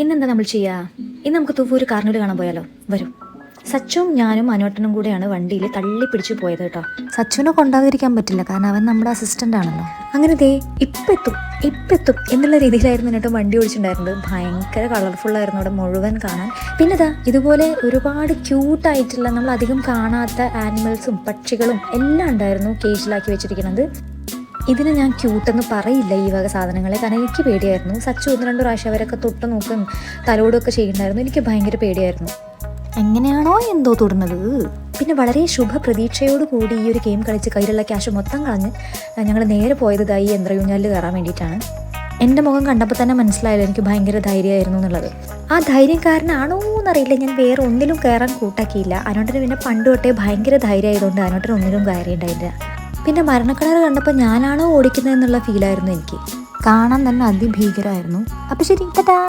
ഇന്നെന്താ നമ്മൾ ചെയ്യുക? ഇന്ന് നമുക്ക് തുവൂർ കാർണിവൽ കാണാൻ പോയാലോ? വരും. സച്ചും ഞാനും അനുവേട്ടനും കൂടെയാണ് വണ്ടിയിൽ തള്ളി പിടിച്ചു പോയത് കേട്ടോ. സച്ചുവിനെ കൊണ്ടാതിരിക്കാൻ പറ്റില്ല, കാരണം അവൻ നമ്മുടെ അസിസ്റ്റൻ്റ് ആണല്ലോ. അങ്ങനെ ദേ ഇപ്പം എത്തും എന്നുള്ള രീതിയിലായിരുന്നു എന്നിട്ട് വണ്ടി ഓടിച്ചിട്ടുണ്ടായിരുന്നത്. ഭയങ്കര കളർഫുള്ളായിരുന്നു അവിടെ മുഴുവൻ കാണാൻ. പിന്നെ ഇതുപോലെ ഒരുപാട് ക്യൂട്ടായിട്ടുള്ള നമ്മൾ അധികം കാണാത്ത ആനിമൽസും പക്ഷികളും എല്ലാം ഉണ്ടായിരുന്നു കേജിലാക്കി വെച്ചിരിക്കുന്നത്. ഇതിന് ഞാൻ ക്യൂട്ടെന്ന് പറയില്ല ഈ വക സാധനങ്ങളെ, കാരണം എനിക്ക് പേടിയായിരുന്നു. സച്ചു 1-2 പ്രാവശ്യം അവരൊക്കെ തൊട്ട് നോക്കും തലോടുമൊക്കെ ചെയ്യുന്നുണ്ടായിരുന്നു. എനിക്ക് ഭയങ്കര പേടിയായിരുന്നു. എങ്ങനെയാണോ എന്തോ തൊടുന്നത്. പിന്നെ വളരെ ശുഭപ്രതീക്ഷയോടുകൂടി ഈ ഒരു ഗെയിം കളിച്ച് കയ്യിലുള്ള ക്യാഷ് മൊത്തം കളഞ്ഞ് ഞങ്ങൾ നേരെ പോയത് ഈ യന്ത്രയൂഞ്ഞാലിൽ കയറാൻ വേണ്ടിയിട്ടാണ്. എൻ്റെ മുഖം കണ്ടപ്പോൾ തന്നെ മനസ്സിലായല്ലോ എനിക്ക് ഭയങ്കര ധൈര്യമായിരുന്നു എന്നുള്ളത്. ആ ധൈര്യക്കാരനാണോ എന്നറിയില്ല, ഞാൻ വേറെ ഒന്നിലും കയറാൻ കൂട്ടാക്കിയില്ല. അനുവേട്ടന് പിന്നെ പണ്ട് തൊട്ടേ ഭയങ്കര ധൈര്യമായതുകൊണ്ട് അനുവേട്ടന് ഒന്നിലും കയറിയിട്ടുണ്ടായില്ല. പിന്നെ മരണക്കിണർ കണ്ടപ്പോൾ ഞാനാണോ ഓടിക്കുന്നത് എന്നുള്ള ഫീലായിരുന്നു എനിക്ക്. കാണാൻ തന്നെ അതിഭീകരമായിരുന്നു. അപ്പം ശരി, ടാറ്റാ.